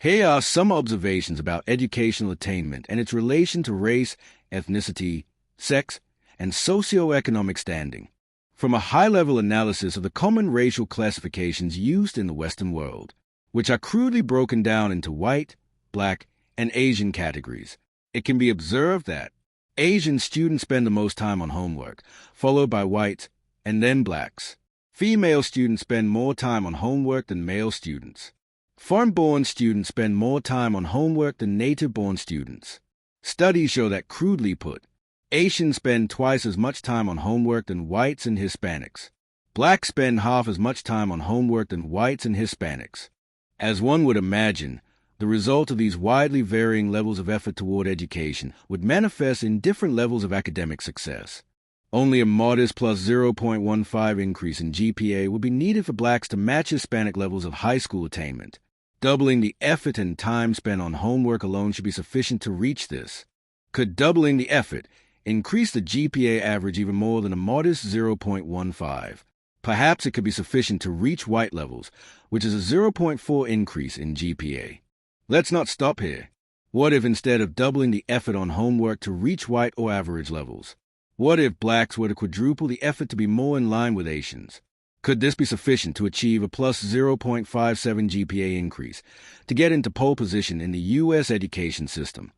Here are some observations about educational attainment and its relation to race, ethnicity, sex, and socioeconomic standing, from a high-level analysis of the common racial classifications used in the Western world, which are crudely broken down into white, black, and Asian categories. It can be observed that Asian students spend the most time on homework, followed by whites, and then blacks. Female students spend more time on homework than male students. Foreign-born students spend more time on homework than native-born students. Studies show that, crudely put, Asians spend twice as much time on homework than whites and Hispanics. Blacks spend half as much time on homework than whites and Hispanics. As one would imagine, the result of these widely varying levels of effort toward education would manifest in different levels of academic success. Only a modest plus 0.15 increase in GPA would be needed for blacks to match Hispanic levels of high school attainment. Doubling the effort and time spent on homework alone should be sufficient to reach this. Could doubling the effort increase the GPA average even more than a modest 0.15? Perhaps it could be sufficient to reach white levels, which is a 0.4 increase in GPA. Let's not stop here. What if instead of doubling the effort on homework to reach white or average levels? What if blacks were to quadruple the effort to be more in line with Asians? Could this be sufficient to achieve a plus 0.57 GPA increase to get into pole position in the U.S. education system?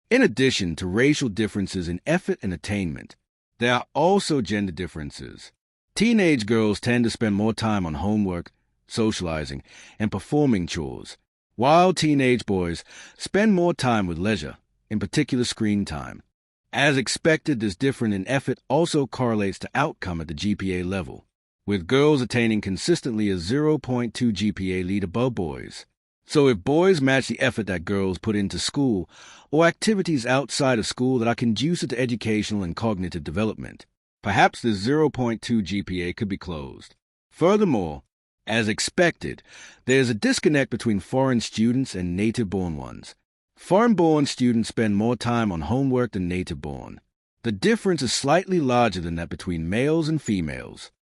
In addition to racial differences in effort and attainment, there are also gender differences. Teenage girls tend to spend more time on homework, socializing, and performing chores, while teenage boys spend more time with leisure, in particular screen time. As expected, this difference in effort also correlates to outcome at the GPA level, with girls attaining consistently a 0.2 GPA lead above boys. So if boys match the effort that girls put into school or activities outside of school that are conducive to educational and cognitive development, perhaps this 0.2 GPA could be closed. Furthermore, as expected, there is a disconnect between foreign students and native-born ones. Foreign-born students spend more time on homework than native-born. The difference is slightly larger than that between males and females.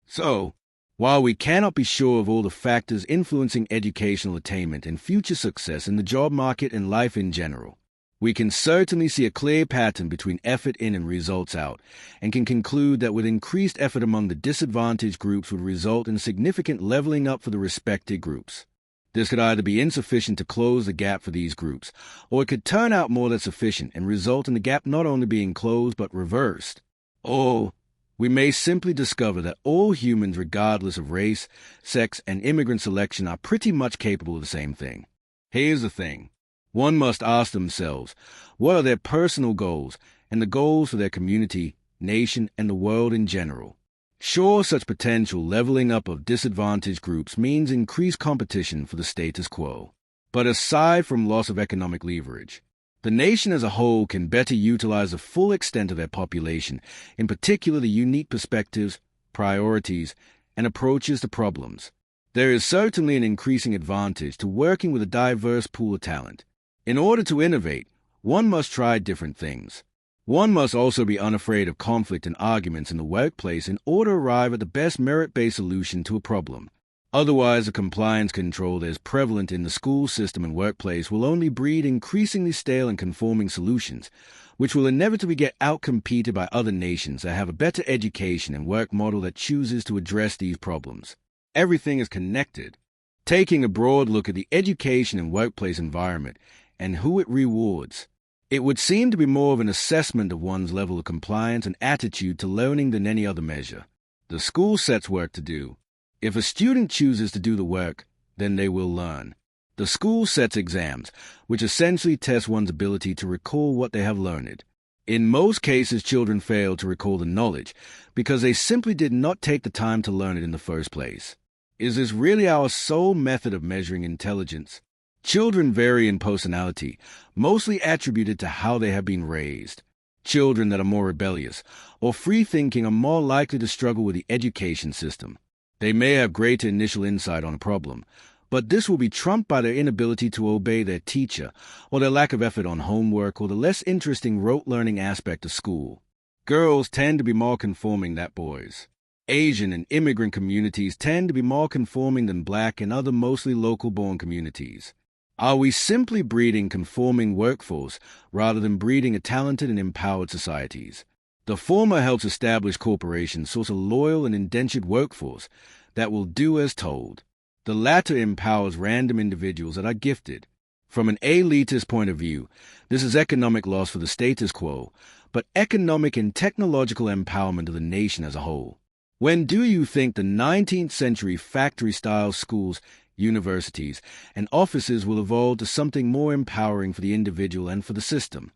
So, while we cannot be sure of all the factors influencing educational attainment and future success in the job market and life in general, we can certainly see a clear pattern between effort in and results out, and can conclude that with increased effort among the disadvantaged groups would result in significant leveling up for the respected groups. This could either be insufficient to close the gap for these groups, or it could turn out more than sufficient and result in the gap not only being closed but reversed. Or we may simply discover that all humans, regardless of race, sex, and immigrant selection, are pretty much capable of the same thing. Here's the thing. One must ask themselves, what are their personal goals and the goals for their community, nation, and the world in general? Sure, such potential leveling up of disadvantaged groups means increased competition for the status quo. But aside from loss of economic leverage, the nation as a whole can better utilize the full extent of their population, in particular the unique perspectives, priorities, and approaches to problems. There is certainly an increasing advantage to working with a diverse pool of talent. In order to innovate, one must try different things. One must also be unafraid of conflict and arguments in the workplace in order to arrive at the best merit-based solution to a problem. Otherwise, the compliance control that is prevalent in the school system and workplace will only breed increasingly stale and conforming solutions, which will inevitably get outcompeted by other nations that have a better education and work model that chooses to address these problems. Everything is connected. Taking a broad look at the education and workplace environment and who it rewards, it would seem to be more of an assessment of one's level of compliance and attitude to learning than any other measure. The school sets work to do. If a student chooses to do the work, then they will learn. The school sets exams, which essentially test one's ability to recall what they have learned. In most cases, children fail to recall the knowledge because they simply did not take the time to learn it in the first place. Is this really our sole method of measuring intelligence? Children vary in personality, mostly attributed to how they have been raised. Children that are more rebellious or free-thinking are more likely to struggle with the education system. They may have greater initial insight on a problem, but this will be trumped by their inability to obey their teacher, or their lack of effort on homework, or the less interesting rote learning aspect of school. Girls tend to be more conforming than boys. Asian and immigrant communities tend to be more conforming than black and other mostly local-born communities. Are we simply breeding conforming workforce rather than breeding a talented and empowered societies? The former helps establish corporations source a loyal and indentured workforce that will do as told. The latter empowers random individuals that are gifted. From an elitist point of view, this is economic loss for the status quo, but economic and technological empowerment of the nation as a whole. When do you think the 19th century factory-style schools, universities, and offices will evolve to something more empowering for the individual and for the system?